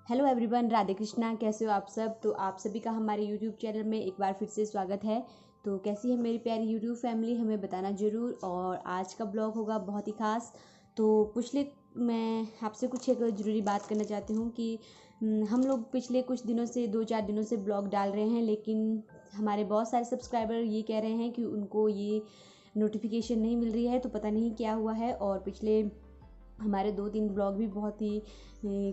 Hello everyone, Radhe Krishna. कैसे हो आप सब? तो आप सभी का हमारे यूट्यूब चैनल में एक बार फिर से स्वागत है। तो कैसी है मेरी प्यारी यूट्यूब फैमिली, हमें बताना ज़रूर। और आज का ब्लॉग होगा बहुत ही ख़ास। तो पिछले मैं आपसे कुछ एक ज़रूरी बात करना चाहती हूँ कि हम लोग पिछले कुछ दिनों से 2-4 दिनों से ब्लॉग डाल रहे हैं, लेकिन हमारे बहुत सारे सब्सक्राइबर ये कह रहे हैं कि उनको ये नोटिफिकेशन नहीं मिल रही है। तो पता नहीं क्या हुआ है। और पिछले हमारे 2-3 ब्लॉग भी बहुत ही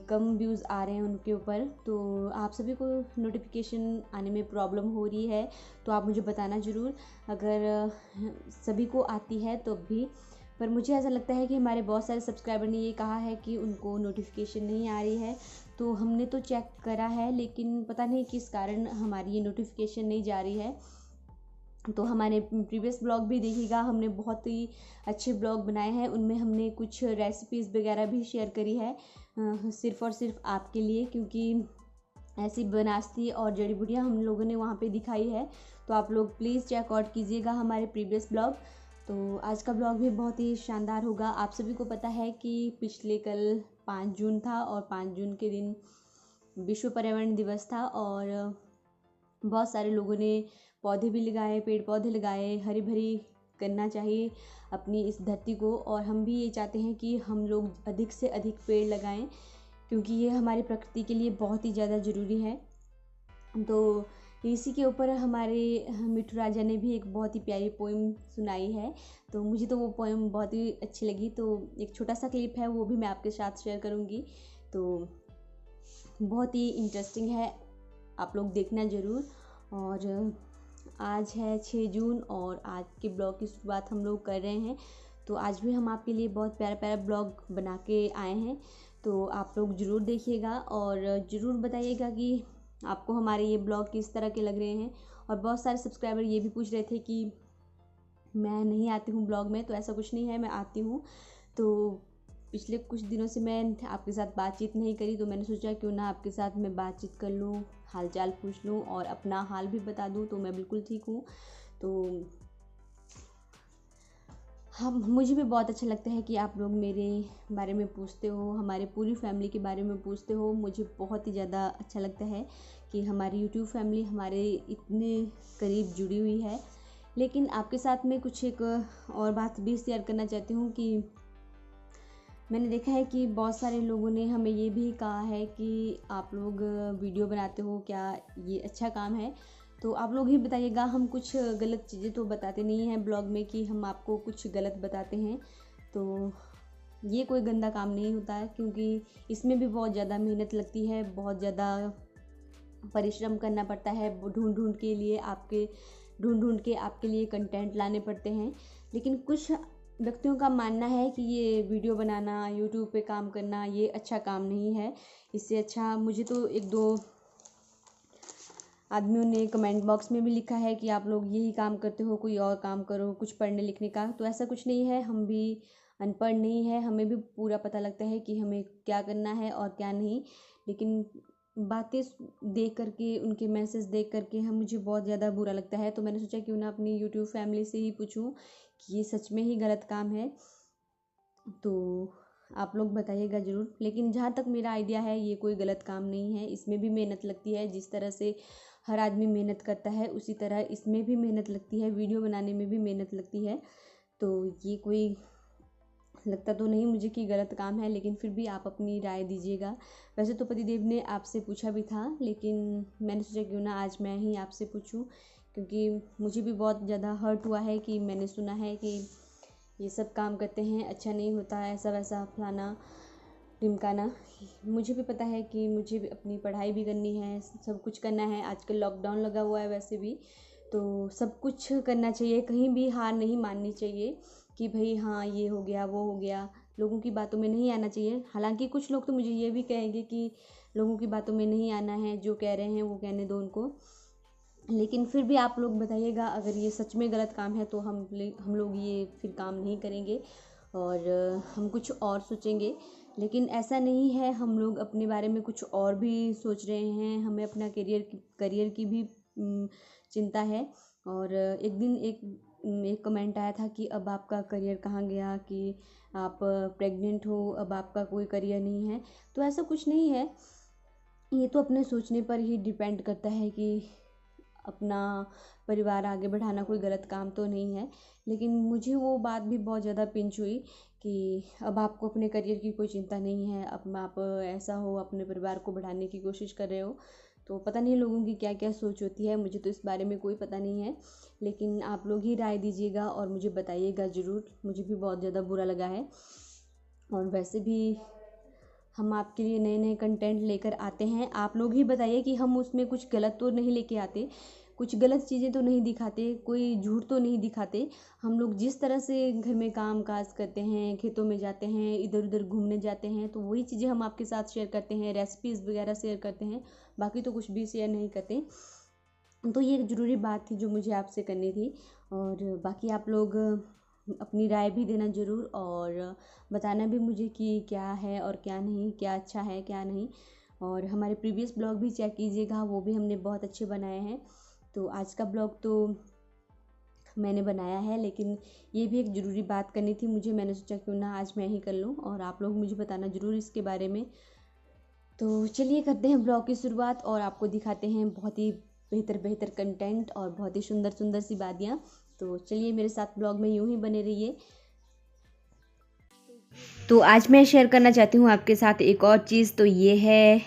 कम व्यूज़ आ रहे हैं उनके ऊपर। तो आप सभी को नोटिफिकेशन आने में प्रॉब्लम हो रही है तो आप मुझे बताना ज़रूर। अगर सभी को आती है तो भी, पर मुझे ऐसा लगता है कि हमारे बहुत सारे सब्सक्राइबर ने ये कहा है कि उनको नोटिफिकेशन नहीं आ रही है। तो हमने तो चेक करा है, लेकिन पता नहीं किस कारण हमारी ये नोटिफिकेशन नहीं जा रही है। तो हमारे प्रीवियस ब्लॉग भी देखिएगा, हमने बहुत ही अच्छे ब्लॉग बनाए हैं। उनमें हमने कुछ रेसिपीज़ वगैरह भी शेयर करी है, सिर्फ़ और सिर्फ आपके लिए, क्योंकि ऐसी बनास्ती और जड़ी बूटियाँ हम लोगों ने वहाँ पे दिखाई है। तो आप लोग प्लीज़ चेकआउट कीजिएगा हमारे प्रीवियस ब्लॉग। तो आज का ब्लॉग भी बहुत ही शानदार होगा। आप सभी को पता है कि पिछले कल 5 जून था और 5 जून के दिन विश्व पर्यावरण दिवस था। और बहुत सारे लोगों ने पौधे भी लगाए, पेड़ पौधे लगाए, हरी भरी करना चाहिए अपनी इस धरती को। और हम भी ये चाहते हैं कि हम लोग अधिक से अधिक पेड़ लगाएं, क्योंकि ये हमारी प्रकृति के लिए बहुत ही ज़्यादा ज़रूरी है। तो इसी के ऊपर हमारे मिठू राजा ने भी एक बहुत ही प्यारी पोएम सुनाई है। तो मुझे तो वो पोएम बहुत ही अच्छी लगी। तो एक छोटा सा क्लिप है, वो भी मैं आपके साथ शेयर करूँगी। तो बहुत ही इंटरेस्टिंग है, आप लोग देखना ज़रूर। और आज है 6 जून और आज के ब्लॉग की शुरुआत हम लोग कर रहे हैं। तो आज भी हम आपके लिए बहुत प्यारा प्यारा ब्लॉग बना के आए हैं। तो आप लोग ज़रूर देखिएगा और ज़रूर बताइएगा कि आपको हमारे ये ब्लॉग किस तरह के लग रहे हैं। और बहुत सारे सब्सक्राइबर ये भी पूछ रहे थे कि मैं नहीं आती हूँ ब्लॉग में। तो ऐसा कुछ नहीं है, मैं आती हूँ। तो पिछले कुछ दिनों से मैं आपके साथ बातचीत नहीं करी, तो मैंने सोचा क्यों ना आपके साथ मैं बातचीत कर लूँ, हालचाल पूछ लूँ और अपना हाल भी बता दूँ। तो मैं बिल्कुल ठीक हूँ। तो हम मुझे भी बहुत अच्छा लगता है कि आप लोग मेरे बारे में पूछते हो, हमारे पूरी फैमिली के बारे में पूछते हो। मुझे बहुत ही ज़्यादा अच्छा लगता है कि हमारी यूट्यूब फैमिली हमारे इतने करीब जुड़ी हुई है। लेकिन आपके साथ में कुछ एक और बात भी शेयर करना चाहती हूँ कि मैंने देखा है कि बहुत सारे लोगों ने हमें ये भी कहा है कि आप लोग वीडियो बनाते हो, क्या ये अच्छा काम है? तो आप लोग ही बताइएगा। हम कुछ गलत चीज़ें तो बताते नहीं हैं ब्लॉग में कि हम आपको कुछ गलत बताते हैं। तो ये कोई गंदा काम नहीं होता है, क्योंकि इसमें भी बहुत ज़्यादा मेहनत लगती है, बहुत ज़्यादा परिश्रम करना पड़ता है। ढूंढ ढूंढ के आपके लिए कंटेंट लाने पड़ते हैं। लेकिन कुछ व्यक्तियों का मानना है कि ये वीडियो बनाना, यूट्यूब पे काम करना, ये अच्छा काम नहीं है। इससे अच्छा मुझे तो 1-2 आदमियों ने कमेंट बॉक्स में भी लिखा है कि आप लोग यही काम करते हो, कोई और काम करो, कुछ पढ़ने लिखने का। तो ऐसा कुछ नहीं है, हम भी अनपढ़ नहीं है, हमें भी पूरा पता लगता है कि हमें क्या करना है और क्या नहीं। लेकिन बातें देख करके, उनके मैसेज देख करके हम मुझे बहुत ज़्यादा बुरा लगता है। तो मैंने सोचा क्यों ना अपनी यूट्यूब फैमिली से ही पूछूं कि ये सच में ही गलत काम है। तो आप लोग बताइएगा ज़रूर। लेकिन जहाँ तक मेरा आइडिया है, ये कोई गलत काम नहीं है। इसमें भी मेहनत लगती है, जिस तरह से हर आदमी मेहनत करता है उसी तरह इसमें भी मेहनत लगती है, वीडियो बनाने में भी मेहनत लगती है। तो ये कोई लगता तो नहीं मुझे कि गलत काम है, लेकिन फिर भी आप अपनी राय दीजिएगा। वैसे तो पतिदेव ने आपसे पूछा भी था, लेकिन मैंने सोचा क्यों ना आज मैं ही आपसे पूछूं, क्योंकि मुझे भी बहुत ज़्यादा हर्ट हुआ है कि मैंने सुना है कि ये सब काम करते हैं, अच्छा नहीं होता है, ऐसा वैसा फलाना ढिमकाना। मुझे भी पता है कि मुझे भी अपनी पढ़ाई भी करनी है, सब कुछ करना है। आजकल लॉकडाउन लगा हुआ है वैसे भी, तो सब कुछ करना चाहिए, कहीं भी हार नहीं माननी चाहिए कि भाई हाँ ये हो गया वो हो गया। लोगों की बातों में नहीं आना चाहिए। हालांकि कुछ लोग तो मुझे ये भी कहेंगे कि लोगों की बातों में नहीं आना है, जो कह रहे हैं वो कहने दो उनको। लेकिन फिर भी आप लोग बताइएगा, अगर ये सच में गलत काम है तो हम लोग ये फिर काम नहीं करेंगे और हम कुछ और सोचेंगे। लेकिन ऐसा नहीं है, हम लोग अपने बारे में कुछ और भी सोच रहे हैं। हमें अपना करियर की भी चिंता है। और एक दिन एक कमेंट आया था कि अब आपका करियर कहाँ गया, कि आप प्रेग्नेंट हो, अब आपका कोई करियर नहीं है। तो ऐसा कुछ नहीं है। ये तो अपने सोचने पर ही डिपेंड करता है कि अपना परिवार आगे बढ़ाना कोई गलत काम तो नहीं है। लेकिन मुझे वो बात भी बहुत ज़्यादा पिंच हुई कि अब आपको अपने करियर की कोई चिंता नहीं है, अब आप ऐसा हो अपने परिवार को बढ़ाने की कोशिश कर रहे हो। तो पता नहीं लोगों की क्या क्या सोच होती है, मुझे तो इस बारे में कोई पता नहीं है। लेकिन आप लोग ही राय दीजिएगा और मुझे बताइएगा ज़रूर, मुझे भी बहुत ज़्यादा बुरा लगा है। और वैसे भी हम आपके लिए नए नए कंटेंट लेकर आते हैं, आप लोग ही बताइए कि हम उसमें कुछ गलत तो नहीं लेके आते, कुछ गलत चीज़ें तो नहीं दिखाते, कोई झूठ तो नहीं दिखाते। हम लोग जिस तरह से घर में काम काज करते हैं, खेतों में जाते हैं, इधर उधर घूमने जाते हैं, तो वही चीज़ें हम आपके साथ शेयर करते हैं, रेसिपीज़ वगैरह शेयर करते हैं, बाकी तो कुछ भी शेयर नहीं करते। तो ये एक ज़रूरी बात थी जो मुझे आपसे करनी थी। और बाकी आप लोग अपनी राय भी देना ज़रूर और बताना भी मुझे कि क्या है और क्या नहीं, क्या अच्छा है क्या नहीं। और हमारे प्रीवियस ब्लॉग भी चेक कीजिएगा, वो भी हमने बहुत अच्छे बनाए हैं। तो आज का ब्लॉग तो मैंने बनाया है, लेकिन ये भी एक ज़रूरी बात करनी थी मुझे, मैंने सोचा क्यों ना आज मैं ही कर लूँ और आप लोग मुझे बताना ज़रूर इसके बारे में। तो चलिए करते हैं ब्लॉग की शुरुआत और आपको दिखाते हैं बहुत ही बेहतर बेहतर कंटेंट और बहुत ही सुंदर सुंदर सी वादियाँ। तो चलिए मेरे साथ ब्लॉग में यूं ही बने रहिए। तो आज मैं शेयर करना चाहती हूँ आपके साथ एक और चीज़, तो ये है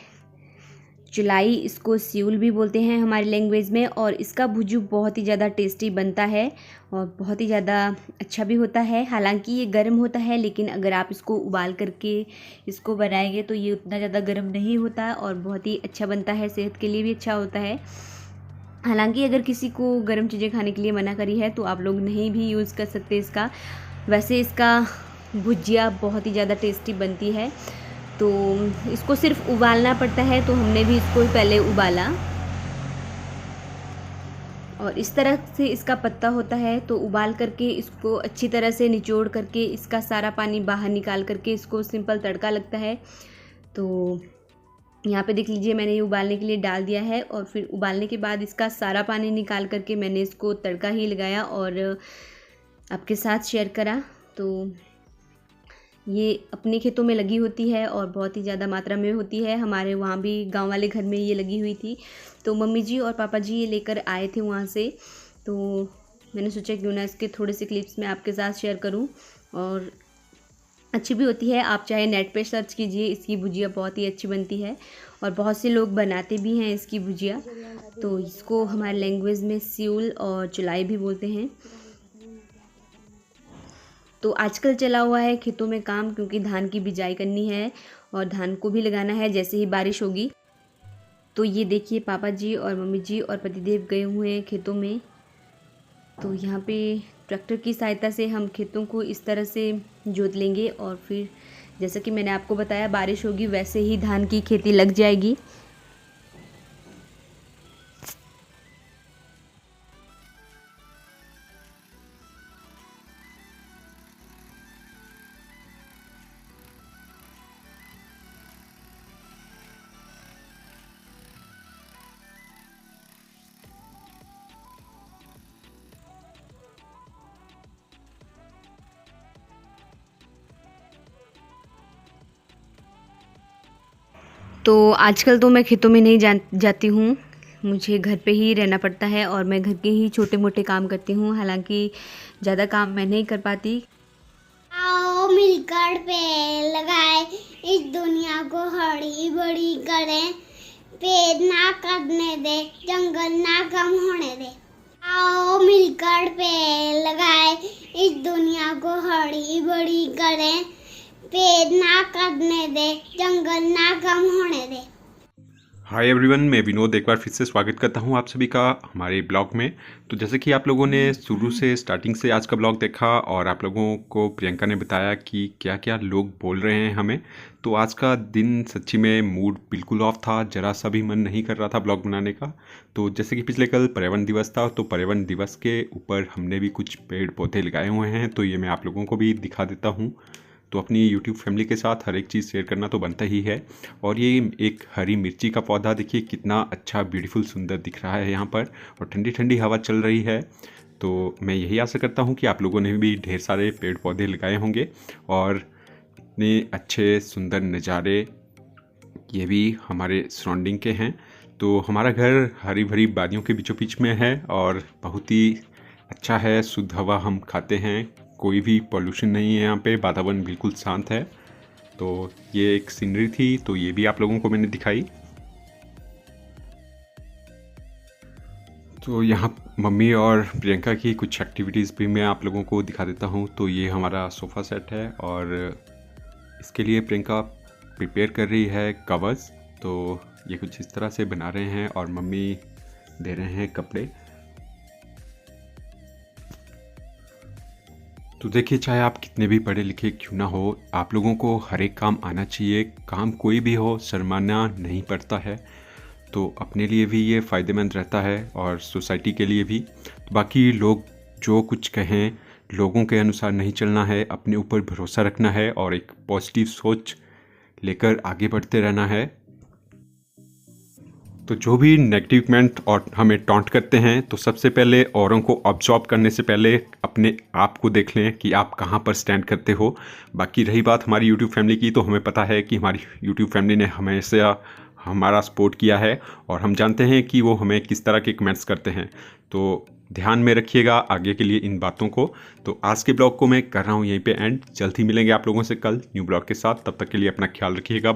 चुलाई, इसको स्यूल भी बोलते हैं हमारी लैंग्वेज में। और इसका भुजू बहुत ही ज़्यादा टेस्टी बनता है और बहुत ही ज़्यादा अच्छा भी होता है। हालांकि ये गर्म होता है, लेकिन अगर आप इसको उबाल करके इसको बनाएंगे तो ये उतना ज़्यादा गर्म नहीं होता और बहुत ही अच्छा बनता है, सेहत के लिए भी अच्छा होता है। हालांकि अगर किसी को गर्म चीज़ें खाने के लिए मना करी है तो आप लोग नहीं भी यूज़ कर सकते इसका। वैसे इसका भुजिया बहुत ही ज़्यादा टेस्टी बनती है। तो इसको सिर्फ उबालना पड़ता है, तो हमने भी इसको पहले उबाला और इस तरह से इसका पत्ता होता है। तो उबाल करके इसको अच्छी तरह से निचोड़ करके इसका सारा पानी बाहर निकाल करके इसको सिंपल तड़का लगता है। तो यहाँ पे देख लीजिए मैंने ये उबालने के लिए डाल दिया है और फिर उबालने के बाद इसका सारा पानी निकाल करके मैंने इसको तड़का ही लगाया और आपके साथ शेयर करा। तो ये अपने खेतों में लगी होती है और बहुत ही ज़्यादा मात्रा में होती है। हमारे वहाँ भी गांव वाले घर में ये लगी हुई थी, तो मम्मी जी और पापा जी ये लेकर आए थे वहाँ से। तो मैंने सोचा क्यों ना इसके थोड़े से क्लिप्स मैं आपके साथ शेयर करूँ, और अच्छी भी होती है। आप चाहे नेट पे सर्च कीजिए, इसकी भुजिया बहुत ही अच्छी बनती है और बहुत से लोग बनाते भी हैं इसकी भुजिया। तो इसको हमारे लैंग्वेज में स्यूल और चुलाई भी बोलते हैं। तो आजकल चला हुआ है खेतों में काम, क्योंकि धान की बिजाई करनी है और धान को भी लगाना है जैसे ही बारिश होगी। तो ये देखिए पापा जी और मम्मी जी और पतिदेव गए हुए हैं खेतों में। तो यहाँ पे ट्रैक्टर की सहायता से हम खेतों को इस तरह से जोत लेंगे और फिर जैसा कि मैंने आपको बताया बारिश होगी वैसे ही धान की खेती लग जाएगी। तो आजकल तो मैं खेतों में नहीं जाती हूँ, मुझे घर पे ही रहना पड़ता है और मैं घर के ही छोटे मोटे काम करती हूँ। हालांकि ज़्यादा काम मैं नहीं कर पाती। आओ मिलकर पेड़ लगाए, इस दुनिया को हरी भरी करें, पेड़ ना कटने दे, जंगल ना कम होने दे। आओ मिलकर पेड़ लगाए, इस दुनिया को हरी भरी करें, पेड़ ना कटने दे, जंगल ना कम होने दे। हाय एवरीवन, मैं विनोद एक बार फिर से स्वागत करता हूं आप सभी का हमारे ब्लॉग में। तो जैसे कि आप लोगों ने शुरू से स्टार्टिंग से आज का ब्लॉग देखा और आप लोगों को प्रियंका ने बताया कि क्या क्या लोग बोल रहे हैं हमें, तो आज का दिन सच्ची में मूड बिल्कुल ऑफ था, ज़रा सा भी मन नहीं कर रहा था ब्लॉग बनाने का। तो जैसे कि पिछले कल पर्यावरण दिवस था, तो पर्यावरण दिवस के ऊपर हमने भी कुछ पेड़ पौधे लगाए हुए हैं, तो ये मैं आप लोगों को भी दिखा देता हूँ। तो अपनी यूट्यूब फैमिली के साथ हर एक चीज़ शेयर करना तो बनता ही है। और ये एक हरी मिर्ची का पौधा देखिए कितना अच्छा ब्यूटीफुल सुंदर दिख रहा है यहाँ पर, और ठंडी ठंडी हवा चल रही है। तो मैं यही आशा करता हूँ कि आप लोगों ने भी ढेर सारे पेड़ पौधे लगाए होंगे और इतने अच्छे सुंदर नज़ारे ये भी हमारे सराउंडिंग के हैं। तो हमारा घर हरी भरी वादियों के बीचों बीच में है और बहुत ही अच्छा है, शुद्ध हवा हम खाते हैं, कोई भी पॉल्यूशन नहीं है यहाँ पे, वातावरण बिल्कुल शांत है। तो ये एक सीनरी थी, तो ये भी आप लोगों को मैंने दिखाई। तो यहाँ मम्मी और प्रियंका की कुछ एक्टिविटीज़ भी मैं आप लोगों को दिखा देता हूँ। तो ये हमारा सोफ़ा सेट है और इसके लिए प्रियंका प्रिपेयर कर रही है कवर्स। तो ये कुछ इस तरह से बना रहे हैं और मम्मी दे रहे हैं कपड़े। तो देखिए, चाहे आप कितने भी पढ़े लिखे क्यों ना हो, आप लोगों को हर एक काम आना चाहिए। काम कोई भी हो, शर्माना नहीं पड़ता है। तो अपने लिए भी ये फ़ायदेमंद रहता है और सोसाइटी के लिए भी। बाकी लोग जो कुछ कहें, लोगों के अनुसार नहीं चलना है, अपने ऊपर भरोसा रखना है और एक पॉजिटिव सोच लेकर आगे बढ़ते रहना है। तो जो भी नेगेटिव कमेंट और हमें टॉन्ट करते हैं, तो सबसे पहले औरों को ऑब्जॉर्व करने से पहले अपने आप को देख लें कि आप कहाँ पर स्टैंड करते हो। बाकी रही बात हमारी यूट्यूब फैमिली की, तो हमें पता है कि हमारी यूट्यूब फैमिली ने हमेशा हमारा सपोर्ट किया है और हम जानते हैं कि वो हमें किस तरह के कमेंट्स करते हैं। तो ध्यान में रखिएगा आगे के लिए इन बातों को। तो आज के ब्लॉग को मैं कर रहा हूँ यहीं पे एंड। जल्द ही मिलेंगे आप लोगों से कल न्यू ब्लॉग के साथ। तब तक के लिए अपना ख्याल रखिएगा।